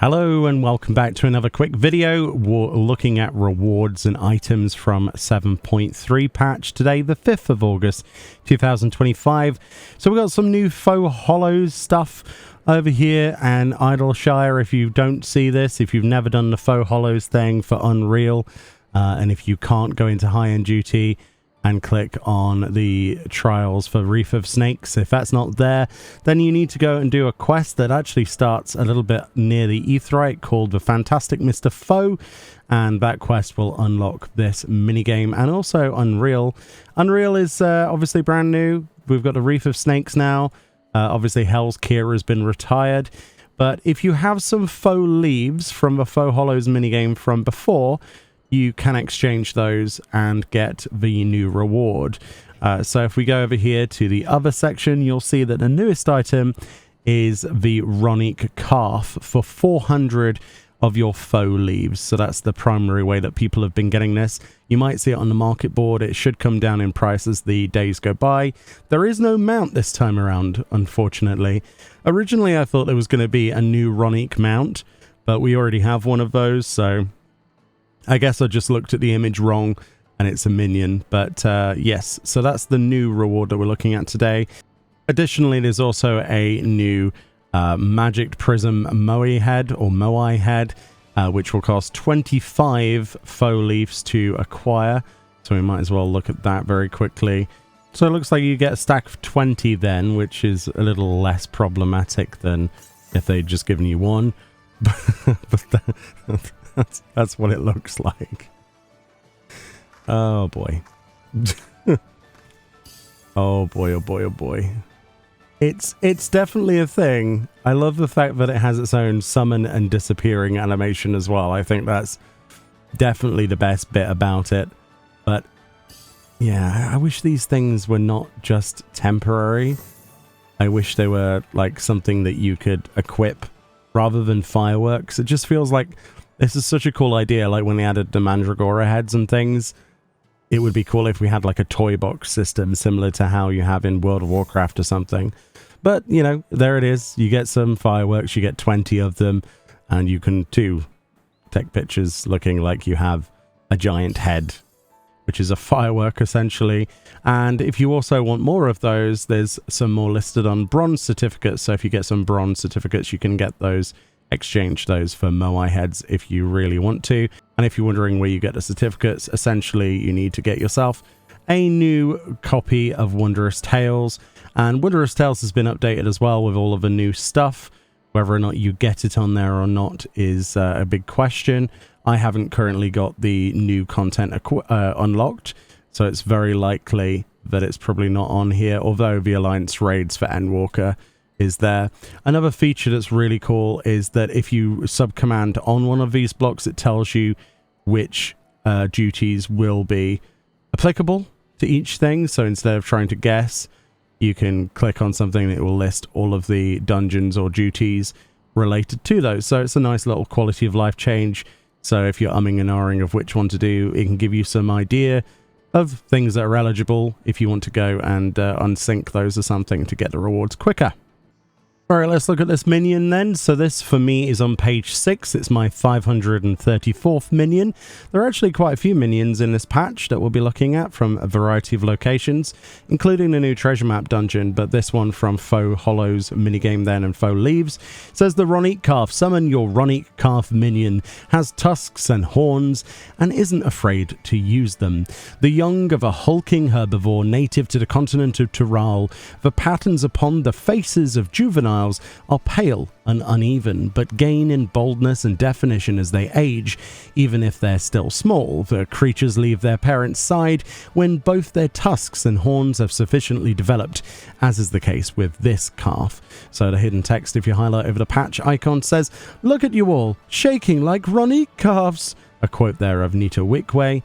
Hello and welcome back to another quick video. We're looking at rewards and items from 7.3 patch today, the 5th of August 2025. So we've got some new Faux Hollows stuff over here, and Idleshire. If you don't see this, if you've never done the Faux Hollows thing for Unreal, and if you can't go into high-end duty and click on the trials for Reef of Snakes, if that's not there, then you need to go and do a quest that actually starts a little bit near the Aetheryte called the Fantastic Mr. Faux, and that quest will unlock this minigame and also Unreal. Unreal is obviously brand new. We've got the Reef of Snakes now. Obviously Hell's Kira has been retired, but if you have some faux leaves from the Faux Hollows minigame from before, you can exchange those and get the new reward. So if we go over here to the other section, you'll see that the newest item is the Rroneek calf for 400 of your faux leaves. So that's the primary way that people have been getting this. You might see it on the market board. It should come down in price as the days go by. There is no mount this time around, unfortunately. Originally, I thought there was going to be a new Rroneek mount, but we already have one of those, so I guess I just looked at the image wrong and it's a minion. But yes, so that's the new reward that we're looking at today. Additionally, there's also a new Magicked Prism Moai head, which will cost 25 faux leaves to acquire. So we might as well look at that very quickly. So it looks like you get a stack of 20 then, which is a little less problematic than if they'd just given you one. But that's what it looks like. Oh boy. Oh boy, oh boy, oh boy. It's definitely a thing. I love the fact that it has its own summon and disappearing animation as well. I think that's definitely the best bit about it. But yeah, I wish these things were not just temporary. I wish they were like something that you could equip rather than fireworks. It just feels like this is such a cool idea. Like when they added the Mandragora heads and things, it would be cool if we had like a toy box system similar to how you have in World of Warcraft or something. But, you know, there it is. You get some fireworks, you get 20 of them, and you can too take pictures looking like you have a giant head, which is a firework essentially. And if you also want more of those, there's some more listed on bronze certificates. So if you get some bronze certificates, you can get those, exchange those for Moai heads if you really want to. And if you're wondering where you get the certificates, essentially you need to get yourself a new copy of Wondrous Tales. And Wondrous Tales has been updated as well with all of the new stuff. Whether or not you get it on there or not is a big question. I haven't currently got the new content unlocked, so it's very likely that it's probably not on here, although the Alliance raids for Endwalker is there. Another feature that's really cool is that if you subcommand on one of these blocks, it tells you which duties will be applicable to each thing. So instead of trying to guess, you can click on something and it will list all of the dungeons or duties related to those. So it's a nice little quality of life change. So if you're umming and ahhing of which one to do, it can give you some idea of things that are eligible if you want to go and unsync those or something to get the rewards quicker. Alright, let's look at this minion then. So this for me is on page 6. It's my 534th minion. There are actually quite a few minions in this patch that we'll be looking at from a variety of locations, including the new treasure map dungeon, but this one from Faux Hollows minigame then and Faux Leaves. It says the Rroneek calf. Summon your Rroneek calf minion. Has tusks and horns and isn't afraid to use them. The young of a hulking herbivore native to the continent of Tural, the patterns upon the faces of juveniles are pale and uneven, but gain in boldness and definition as they age. Even if they're still small, the creatures leave their parents' side when both their tusks and horns have sufficiently developed, as is the case with this calf. So the hidden text, if you highlight over the patch icon, says, "Look at you all, shaking like Rroneek calves." A quote there of Nita Wickway.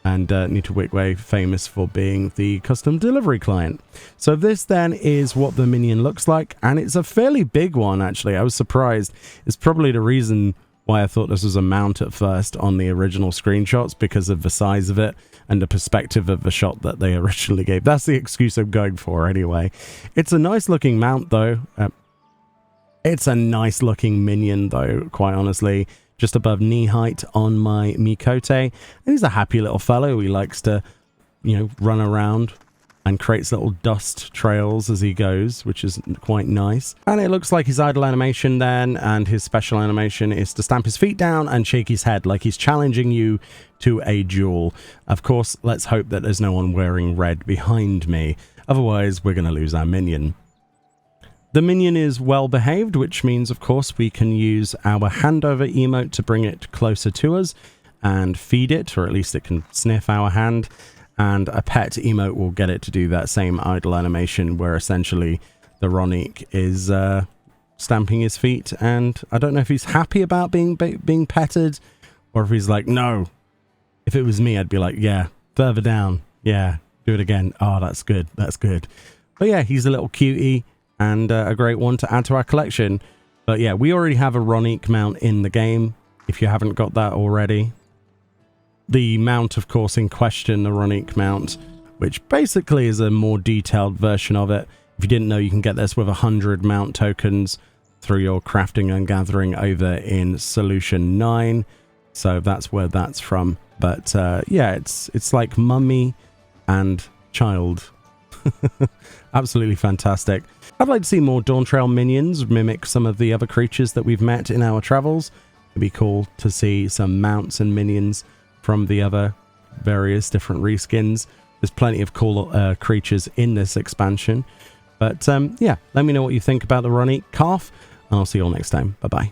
And Nita Wickway, famous for being the custom delivery client. So this then is what the minion looks like, and it's a fairly big one actually. I was surprised. It's probably the reason why I thought this was a mount at first on the original screenshots, because of the size of it and the perspective of the shot that they originally gave. That's the excuse I'm going for anyway. It's a nice looking mount though. It's a nice looking minion though, quite honestly. Just above knee height on my Mikote. And he's a happy little fellow. He likes to, you know, run around and creates little dust trails as he goes, which is quite nice. And it looks like his idle animation then, and his special animation is to stamp his feet down and shake his head like he's challenging you to a duel. Of course, let's hope that there's no one wearing red behind me. Otherwise, we're going to lose our minion. The minion is well behaved, which means, of course, we can use our handover emote to bring it closer to us and feed it, or at least it can sniff our hand. And a pet emote will get it to do that same idle animation where essentially the Rroneek is stamping his feet. And I don't know if he's happy about being petted or if he's like, no. If it was me, I'd be like, yeah, further down. Yeah, do it again. Oh, that's good. That's good. But yeah, he's a little cutie and a great one to add to our collection. But yeah, we already have a Rroneek mount in the game, if you haven't got that already. The mount, of course, in question, the Rroneek mount, which basically is a more detailed version of it. If you didn't know, you can get this with 100 mount tokens through your crafting and gathering over in Solution 9. So that's where that's from. But yeah, it's like mummy and child. Absolutely fantastic. I'd like to see more Dawntrail minions mimic some of the other creatures that we've met in our travels. It'd be cool to see some mounts and minions from the other various different reskins. There's plenty of cool creatures in this expansion. But yeah, let me know what you think about the Rroneek calf, and I'll see you all next time. Bye-bye.